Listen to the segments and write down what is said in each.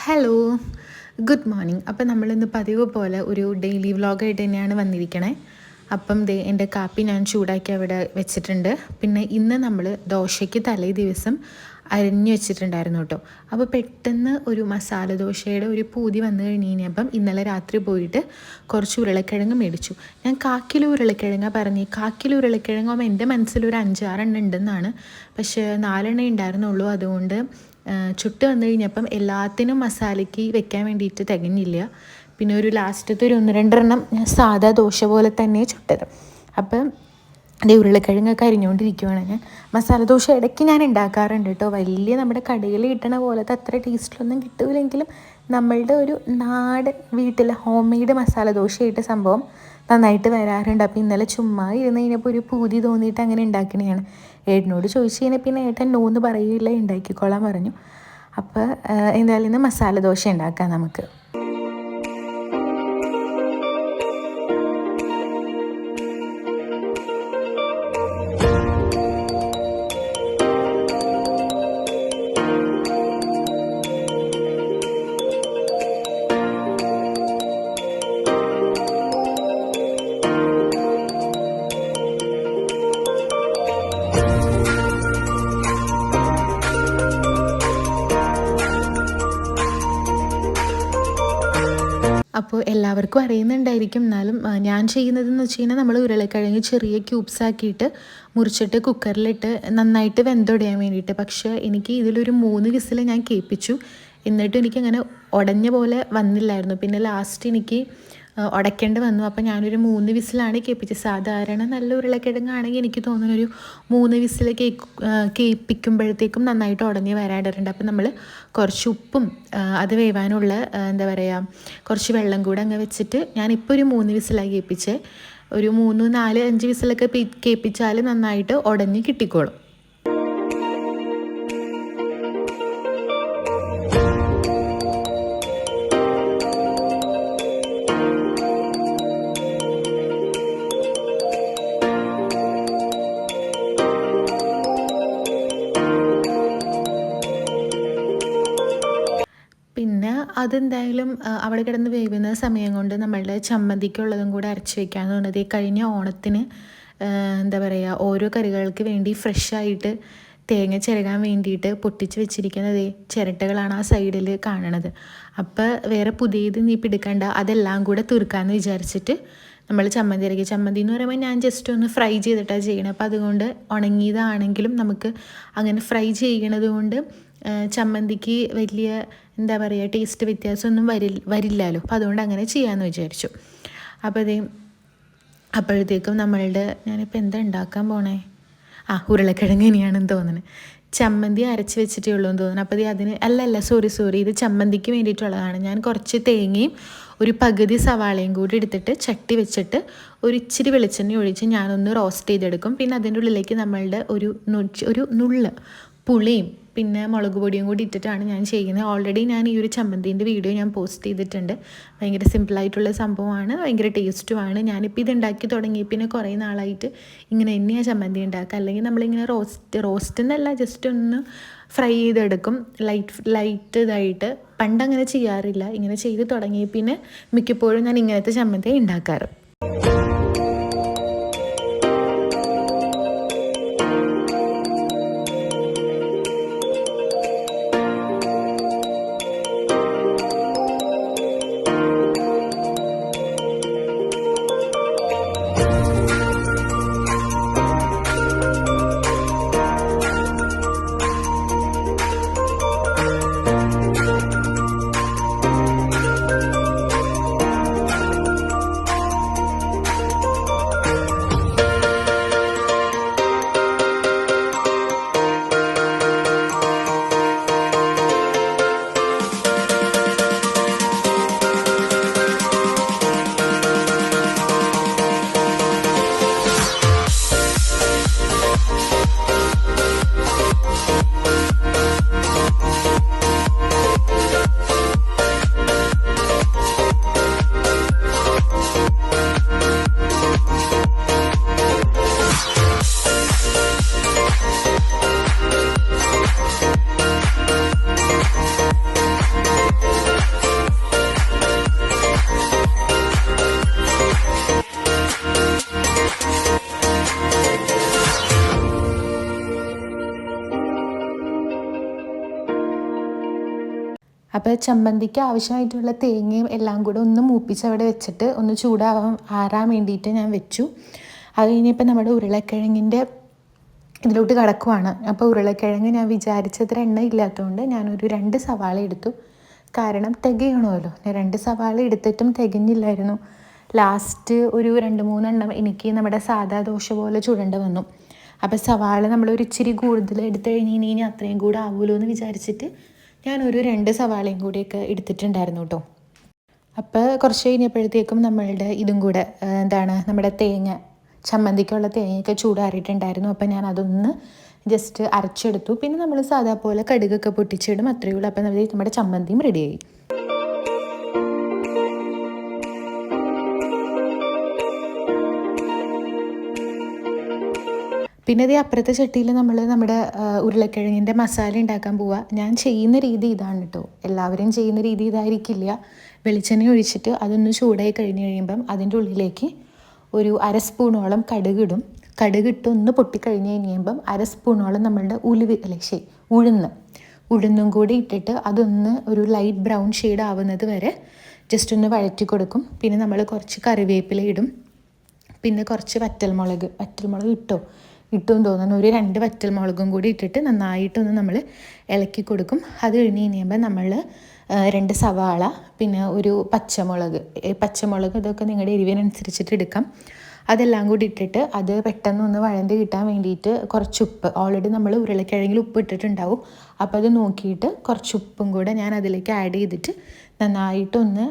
Hello, good morning. അപ്പം നമ്മളിന്ന് പതിവ് പോലെ ഒരു ഡെയിലി വ്ളോഗായിട്ട് തന്നെയാണ് വന്നിരിക്കണേ. അപ്പം എൻ്റെ കാപ്പി ഞാൻ ചൂടാക്കി അവിടെ വെച്ചിട്ടുണ്ട്. പിന്നെ ഇന്ന് നമ്മൾ ദോശയ്ക്ക് തലേ ദിവസം അരിഞ്ഞു വെച്ചിട്ടുണ്ടായിരുന്നു കേട്ടോ. അപ്പോൾ പെട്ടെന്ന് ഒരു മസാല ദോശയുടെ ഒരു പൂതി വന്നു കഴിഞ്ഞപ്പം ഇന്നലെ രാത്രി പോയിട്ട് കുറച്ച് ഉരുളക്കിഴങ്ങ് മേടിച്ചു. ഞാൻ 1/4 കിലോ ഉരുളക്കിഴങ്ങ പറഞ്ഞ് 1/4 കിലോ ഉരുളക്കിഴങ്ങാകുമ്പോൾ എൻ്റെ മനസ്സിലൊരു 5-6 ഉണ്ടെന്നാണ്. പക്ഷേ 4 ഉണ്ടായിരുന്നുള്ളൂ. അതുകൊണ്ട് ചുട്ട് വന്നു കഴിഞ്ഞപ്പം എല്ലാത്തിനും മസാലയ്ക്ക് വെക്കാൻ വേണ്ടിയിട്ട് തികഞ്ഞില്ല. പിന്നെ ഒരു ലാസ്റ്റത്തെ ഒരു 1-2 ഞാൻ സാധാ ദോശ പോലെ തന്നെ ചുട്ടത്. അപ്പം എൻ്റെ ഉരുളക്കിഴങ്ങൊക്കെ അരിഞ്ഞുകൊണ്ടിരിക്കുവാണ് ഞാൻ. മസാല ദോശ ഇടയ്ക്ക് ഞാൻ ഉണ്ടാക്കാറുണ്ട് കേട്ടോ. വലിയ നമ്മുടെ കടയിൽ കിട്ടണ പോലത്തെ അത്ര ടേസ്റ്റിലൊന്നും കിട്ടില്ലെങ്കിലും നമ്മളുടെ ഒരു നാടൻ വീട്ടിലെ ഹോം മെയ്ഡ് മസാല ദോശയായിട്ട് സംഭവം നന്നായിട്ട് വരാറുണ്ട്. അപ്പോൾ ഇന്നലെ ചുമ്മാ ഇരുന്ന് കഴിഞ്ഞപ്പോൾ ഒരു പൂതി തോന്നിയിട്ട് അങ്ങനെ ഉണ്ടാക്കണതാണ്. ഏട്ടനോട് ചോദിച്ചു കഴിഞ്ഞാൽ പിന്നെ ഏട്ടൻ നോന്ന് പറയില്ല, ഉണ്ടാക്കിക്കോളാൻ പറഞ്ഞു. അപ്പോൾ എന്തായാലും ഇന്ന് മസാല ദോശ ഉണ്ടാക്കാം നമുക്ക്. അപ്പോൾ എല്ലാവർക്കും അറിയുന്നുണ്ടായിരിക്കും. എന്നാലും ഞാൻ ചെയ്യുന്നതെന്ന് വെച്ച് കഴിഞ്ഞാൽ നമ്മൾ ഉരുളക്കിഴങ്ങ് ചെറിയ ക്യൂബ്സ് ആക്കിയിട്ട് മുറിച്ചിട്ട് കുക്കറിലിട്ട് നന്നായിട്ട് വെന്തുടയാൻ വേണ്ടിയിട്ട്. പക്ഷേ എനിക്ക് ഇതിലൊരു 3 വിസിൽ ഞാൻ കേൾപ്പിച്ചു. എന്നിട്ടും എനിക്കങ്ങനെ ഉടഞ്ഞ പോലെ വന്നില്ലായിരുന്നു. പിന്നെ ലാസ്റ്റ് എനിക്ക് ഉടയ്ക്കേണ്ടി വന്നു. അപ്പോൾ ഞാനൊരു 3 വിസിലാണ് കേൾപ്പിച്ചത്. സാധാരണ നല്ല ഉരുളക്കിഴങ്ങാണെങ്കിൽ എനിക്ക് തോന്നുന്നൊരു 3 വിസിൽ കേൾപ്പിക്കുമ്പോഴത്തേക്കും നന്നായിട്ട് ഉടഞ്ഞ് വരാറുണ്ട്. അപ്പോൾ നമ്മൾ കുറച്ച് ഉപ്പും അത് വേവാനുള്ള എന്താ പറയുക കുറച്ച് വെള്ളം കൂടെ അങ്ങ് വെച്ചിട്ട് ഞാനിപ്പോൾ ഒരു 3 വിസിലായി കേൾപ്പിച്ചേ. ഒരു 3, 4, 5 വിസിലൊക്കെ കേൾപ്പിച്ചാൽ നന്നായിട്ട് ഉടഞ്ഞ് കിട്ടിക്കോളും. പിന്നെ അതെന്തായാലും അവിടെ കിടന്ന് വേവുന്ന സമയം കൊണ്ട് നമ്മളുടെ ചമ്മന്തിക്കുള്ളതും കൂടെ അരച്ച് വെക്കാമെന്ന് പറഞ്ഞത്. കഴിഞ്ഞ ഓണത്തിന് എന്താ പറയുക ഓരോ കറികൾക്ക് വേണ്ടി ഫ്രഷായിട്ട് തേങ്ങ ചിരകാൻ വേണ്ടിയിട്ട് പൊട്ടിച്ച് വെച്ചിരിക്കുന്നത് ചിരട്ടകളാണ് ആ സൈഡിൽ കാണണത്. അപ്പോൾ വേറെ പുതിയത് നീ പിടിക്കണ്ട, അതെല്ലാം കൂടെ തുറക്കാമെന്ന് വിചാരിച്ചിട്ട് നമ്മൾ ചമ്മന്തി ഇറക്കി. ചമ്മന്തി എന്ന് പറയുമ്പോൾ ഞാൻ ജസ്റ്റ് ഒന്ന് ഫ്രൈ ചെയ്തിട്ടാണ് ചെയ്യണത്. അപ്പോൾ അതുകൊണ്ട് ഉണങ്ങിയതാണെങ്കിലും നമുക്ക് അങ്ങനെ ഫ്രൈ ചെയ്യണത് കൊണ്ട് ചമ്മന്തിക്ക് വലിയ എന്താ പറയുക ടേസ്റ്റ് വ്യത്യാസമൊന്നും വരില്ലല്ലോ. അപ്പോൾ അതുകൊണ്ട് അങ്ങനെ ചെയ്യാമെന്ന് വിചാരിച്ചു. അപ്പോൾ അപ്പോഴത്തേക്കും ഞാനിപ്പോൾ എന്താ ഉണ്ടാക്കാൻ പോണേ, ഉരുളക്കിഴങ്ങ് ഇനിയാണെന്ന് തോന്നുന്നത്. ചമ്മന്തി അരച്ച് വെച്ചിട്ടേ ഉള്ളൂ എന്ന് തോന്നുന്നു. അപ്പോൾ അതിന് സോറി ഇത് ചമ്മന്തിക്ക് വേണ്ടിയിട്ടുള്ളതാണ്. ഞാൻ കുറച്ച് തേങ്ങയും ഒരു പകുതി സവാളയും കൂടി എടുത്തിട്ട് ചട്ടി വെച്ചിട്ട് ഒരു ഇച്ചിരി വെളിച്ചെണ്ണ ഒഴിച്ച് ഞാനൊന്ന് റോസ്റ്റ് ചെയ്തെടുക്കും. പിന്നെ അതിൻ്റെ ഉള്ളിലേക്ക് നമ്മളുടെ ഒരു നുള്ള് പുളിയും പിന്നെ മുളക് പൊടിയും കൂടി ഇട്ടിട്ടാണ് ഞാൻ ചെയ്യുന്നത്. ഓൾറെഡി ഞാൻ ഈ ഒരു ചമ്മന്തിൻ്റെ വീഡിയോ ഞാൻ പോസ്റ്റ് ചെയ്തിട്ടുണ്ട്. ഭയങ്കര സിമ്പിളായിട്ടുള്ള സംഭവമാണ്, ഭയങ്കര ടേസ്റ്റുമാണ്. ഞാനിപ്പോൾ ഇത് ഉണ്ടാക്കി തുടങ്ങി പിന്നെ കുറേ നാളായിട്ട് ഇങ്ങനെ തന്നെയാണ് ചമ്മന്തി ഉണ്ടാക്കുക. അല്ലെങ്കിൽ നമ്മളിങ്ങനെ റോസ്റ്റ് എന്നല്ല, ജസ്റ്റ് ഒന്ന് ഫ്രൈ ചെയ്തെടുക്കും ലൈറ്റ് ഇതായിട്ട്. പണ്ടങ്ങനെ ചെയ്യാറില്ല, ഇങ്ങനെ ചെയ്ത് തുടങ്ങി പിന്നെ മിക്കപ്പോഴും ഞാൻ ഇങ്ങനത്തെ ചമ്മന്തി ഉണ്ടാക്കാറ്. അപ്പോൾ ചമ്മന്തിക്ക് ആവശ്യമായിട്ടുള്ള തേങ്ങയും എല്ലാം കൂടെ ഒന്ന് മൂപ്പിച്ച് അവിടെ വെച്ചിട്ട് ഒന്ന് ആറാൻ വേണ്ടിയിട്ട് ഞാൻ വെച്ചു. അത് കഴിഞ്ഞപ്പോൾ നമ്മുടെ ഉരുളക്കിഴങ്ങിൻ്റെ ഇതിലോട്ട് കടക്കുവാണ്. അപ്പോൾ ഉരുളക്കിഴങ്ങ് ഞാൻ വിചാരിച്ചത്ര എണ്ണ ഇല്ലാത്തതുകൊണ്ട് ഞാനൊരു 2 സവാള എടുത്തു. കാരണം തികയണമല്ലോ. 2 സവാള എടുത്തിട്ടും തികഞ്ഞില്ലായിരുന്നു. ലാസ്റ്റ് ഒരു 2-3 എണ്ണം എനിക്ക് നമ്മുടെ സാധാ ദോശ പോലെ ചുടേണ്ടി വന്നു. അപ്പോൾ സവാള നമ്മളൊരു ഇച്ചിരി കൂടുതൽ എടുത്തു കഴിഞ്ഞ് അത്രയും കൂടെ ആവുമല്ലോ എന്ന് വിചാരിച്ചിട്ട് ഞാനൊരു 2 സവാളയും കൂടിയൊക്കെ എടുത്തിട്ടുണ്ടായിരുന്നു കേട്ടോ. അപ്പോൾ കുറച്ച് കഴിഞ്ഞപ്പോഴത്തേക്കും നമ്മളുടെ ഇതും കൂടെ നമ്മുടെ ചമ്മന്തിക്കുള്ള തേങ്ങയൊക്കെ ചൂടാറിയിട്ടുണ്ടായിരുന്നു. അപ്പോൾ ഞാൻ അതൊന്ന് ജസ്റ്റ് അരച്ചെടുത്തു. പിന്നെ നമ്മൾ സാധാ പോലെ കടുകൊക്കെ പൊട്ടിച്ചിടും, അത്രയേ ഉള്ളൂ. അപ്പോൾ നമ്മുടെ ചമ്മന്തിയും റെഡിയായി. പിന്നെ ഇത് അപ്പുറത്തെ ചട്ടിയിൽ നമ്മുടെ ഉരുളക്കിഴങ്ങിൻ്റെ മസാല ഉണ്ടാക്കാൻ പോവുക. ഞാൻ ചെയ്യുന്ന രീതി ഇതാണ് കേട്ടോ. എല്ലാവരും ചെയ്യുന്ന രീതി ഇതായിരിക്കില്ല. വെളിച്ചെണ്ണ ഒഴിച്ചിട്ട് അതൊന്ന് ചൂടായി കഴിയുമ്പം അതിൻ്റെ ഉള്ളിലേക്ക് ഒരു 1/2 സ്പൂണോളം കടുകിടും. കടുകിട്ട് ഒന്ന് പൊട്ടിക്കഴിഞ്ഞ് കഴിയുമ്പം 1/2 സ്പൂണോളം നമ്മളുടെ ഉഴുന്നും കൂടി ഇട്ടിട്ട് അതൊന്ന് ഒരു ലൈറ്റ് ബ്രൗൺ ഷെയ്ഡ് ആവുന്നത് വരെ ജസ്റ്റ് ഒന്ന് വഴറ്റി കൊടുക്കും. പിന്നെ നമ്മൾ കുറച്ച് കറിവേപ്പില ഇടും. പിന്നെ കുറച്ച് വറ്റൽമുളക് ഇട്ടും തോന്നുന്നു. ഒരു 2 വറ്റൽമുളകും കൂടി ഇട്ടിട്ട് നന്നായിട്ടൊന്ന് നമ്മൾ ഇളക്കി കൊടുക്കും. അത് കഴിഞ്ഞ് കഴിയുമ്പോൾ നമ്മൾ 2 സവാള, പിന്നെ ഒരു പച്ചമുളക് ഇതൊക്കെ നിങ്ങളുടെ എരിവിനനുസരിച്ചിട്ട് എടുക്കാം. അതെല്ലാം കൂടി ഇട്ടിട്ട് അത് പെട്ടെന്നൊന്ന് വഴണ്ട് കിട്ടാൻ വേണ്ടിയിട്ട് കുറച്ച് ഉപ്പ്, ഓൾറെഡി നമ്മൾ ഉരുളക്കിഴങ്ങിൽ ഉപ്പ് ഇട്ടിട്ടുണ്ടാവും. അപ്പോൾ അത് നോക്കിയിട്ട് കുറച്ച് ഉപ്പും കൂടെ ഞാൻ അതിലേക്ക് ആഡ് ചെയ്തിട്ട് നന്നായിട്ടൊന്ന്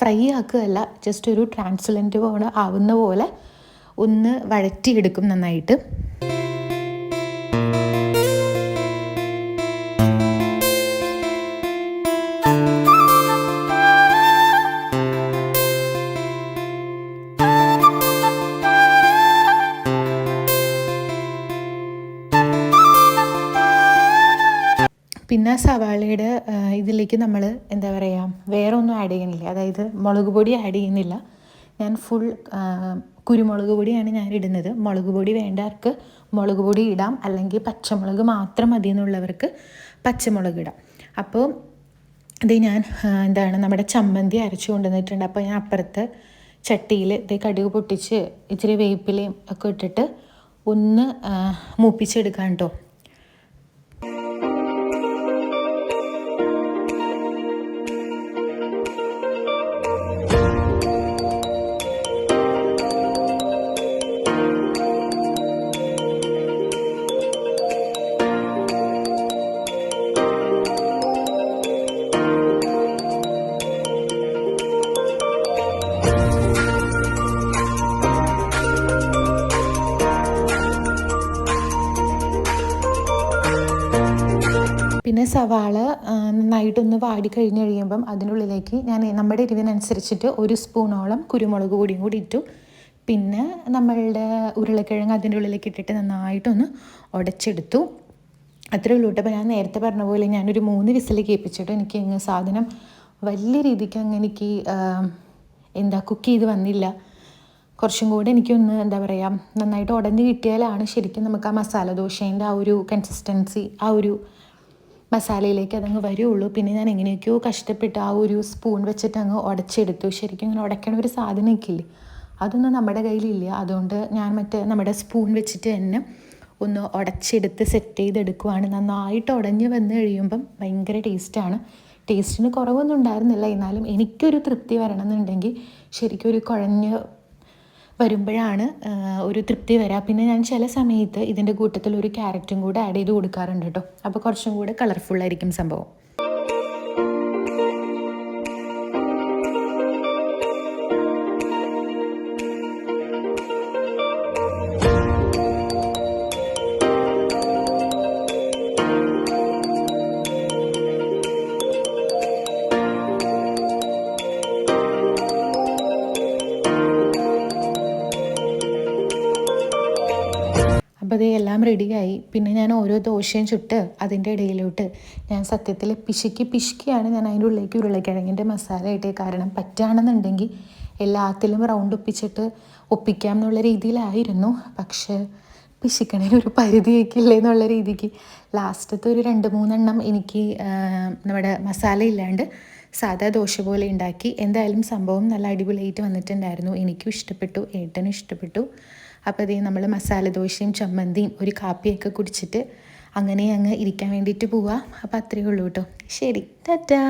ഫ്രൈ ആക്കുകയല്ല, ജസ്റ്റ് ഒരു ട്രാൻസ്പെറൻറ്റ് പോലെ ആവുന്ന പോലെ ഒന്ന് വഴറ്റിയെടുക്കും നന്നായിട്ട്. പിന്നെ സവാളയുടെ ഇതിലേക്ക് നമ്മൾ വേറെ ഒന്നും ആഡ് ചെയ്യുന്നില്ല. അതായത് മുളക് പൊടി ആഡ് ചെയ്യുന്നില്ല. ഞാൻ ഫുൾ കുരുമുളക് പൊടിയാണ് ഞാൻ ഇടുന്നത്. മുളക് പൊടി വേണ്ടവർക്ക് മുളക് പൊടി ഇടാം, അല്ലെങ്കിൽ പച്ചമുളക് മാത്രം മതി എന്നുള്ളവർക്ക് പച്ചമുളക് ഇടാം. അപ്പോൾ ഇത് ഞാൻ നമ്മുടെ ചമ്മന്തി അരച്ചു കൊണ്ടുവന്നിട്ടുണ്ട്. അപ്പോൾ ഞാൻ അപ്പുറത്തെ ചട്ടിയിൽ കടുക് പൊട്ടിച്ച് ഇച്ചിരി വേപ്പിലയും ഒക്കെ ഇട്ടിട്ട് ഒന്ന് മൂപ്പിച്ചെടുക്കാം കേട്ടോ. പിന്നെ സവാള നന്നായിട്ടൊന്ന് വാടിക്കഴിഞ്ഞ് കഴിയുമ്പം അതിനുള്ളിലേക്ക് ഞാൻ നമ്മുടെ എരിവിനനുസരിച്ചിട്ട് 1 സ്പൂണോളം കുരുമുളക് പൊടിയും കൂടി ഇട്ടു. പിന്നെ നമ്മളുടെ ഉരുളക്കിഴങ്ങ് അതിൻ്റെ ഉള്ളിലേക്ക് ഇട്ടിട്ട് നന്നായിട്ടൊന്ന് ഉടച്ചെടുത്തു. അത്രയേ ഉള്ളൂ കേട്ടോ. അപ്പോൾ ഞാൻ നേരത്തെ പറഞ്ഞ പോലെ ഞാനൊരു 3 വിസിൽ കേൾപ്പിച്ചിട്ട് എനിക്ക് സാധനം വലിയ രീതിക്ക് എനിക്ക് കുക്ക് ചെയ്ത് വന്നില്ല. കുറച്ചും കൂടെ എനിക്കൊന്ന് നന്നായിട്ട് ഉടഞ്ഞ് കിട്ടിയാലാണ് ശരിക്കും നമുക്ക് ആ മസാല ദോശേൻ്റെ ആ ഒരു കൺസിസ്റ്റൻസി, ആ ഒരു മസാലയിലേക്ക് അതങ്ങ് വരുള്ളൂ. പിന്നെ ഞാൻ എങ്ങനെയൊക്കെയോ കഷ്ടപ്പെട്ട് ആ ഒരു സ്പൂൺ വെച്ചിട്ട് അങ്ങ് ഉടച്ചെടുത്തു. ശരിക്കും ഇങ്ങനെ ഉടയ്ക്കണ ഒരു സാധനമൊക്കെ ഇല്ലേ, അതൊന്നും നമ്മുടെ കയ്യിലില്ല. അതുകൊണ്ട് ഞാൻ നമ്മുടെ സ്പൂൺ വെച്ചിട്ട് തന്നെ ഒന്ന് ഉടച്ചെടുത്ത് സെറ്റ് ചെയ്തെടുക്കുവാണ്. നന്നായിട്ട് ഉടഞ്ഞ് വന്ന് കഴിയുമ്പം ഭയങ്കര ടേസ്റ്റാണ്. ടേസ്റ്റിന് കുറവൊന്നും ഉണ്ടായിരുന്നില്ല. എന്നാലും എനിക്കൊരു തൃപ്തി വരണമെന്നുണ്ടെങ്കിൽ ശരിക്കും ഒരു കുഴഞ്ഞ് വരുമ്പോഴാണ് ഒരു തൃപ്തി വരിക. പിന്നെ ഞാൻ ചില സമയത്ത് ഇതിൻ്റെ കൂട്ടത്തിൽ ഒരു ക്യാരറ്റും കൂടെ ആഡ് ചെയ്ത് കൊടുക്കാറുണ്ട് കേട്ടോ. അപ്പോൾ കുറച്ചും കൂടെ കളർഫുള്ളായിരിക്കും സംഭവം. അപ്പോൾ അത് എല്ലാം റെഡിയായി. പിന്നെ ഞാൻ ഓരോ ദോശയും ചുട്ട് അതിൻ്റെ ഇടയിലോട്ട് ഞാൻ സത്യത്തിൽ പിശുക്കിയാണ് ഞാൻ അതിൻ്റെ ഉള്ളിലേക്ക് ഉരുളക്കിഴങ്ങിൻ്റെ മസാല ഇട്ടേ. കാരണം പറ്റുകയാണെന്നുണ്ടെങ്കിൽ എല്ലാത്തിലും റൗണ്ട് ഒപ്പിക്കാം എന്നുള്ള രീതിയിലായിരുന്നു. പക്ഷേ പിശുക്കണേന് ഒരു പരിധിയൊക്കെ ഇല്ലേ എന്നുള്ള രീതിക്ക് ലാസ്റ്റത്തെ ഒരു 2-3 എനിക്ക് നമ്മുടെ മസാല ഇല്ലാണ്ട് സാധാ ദോശ പോലെ ഉണ്ടാക്കി. എന്തായാലും സംഭവം നല്ല അടിപൊളിയായിട്ട് വന്നിട്ടുണ്ടായിരുന്നു. എനിക്കും ഇഷ്ടപ്പെട്ടു, ഏട്ടനും ഇഷ്ടപ്പെട്ടു. അപ്പോൾ അതേ നമ്മൾ മസാല ദോശയും ചമ്മന്തിയും ഒരു കാപ്പിയൊക്കെ കുടിച്ചിട്ട് അങ്ങനെ അങ്ങ് ഇരിക്കാൻ വേണ്ടിയിട്ട് പോവാം. അപ്പോൾ അത്രയേ ഉള്ളൂ കേട്ടോ. ശരി, ടാറ്റാ.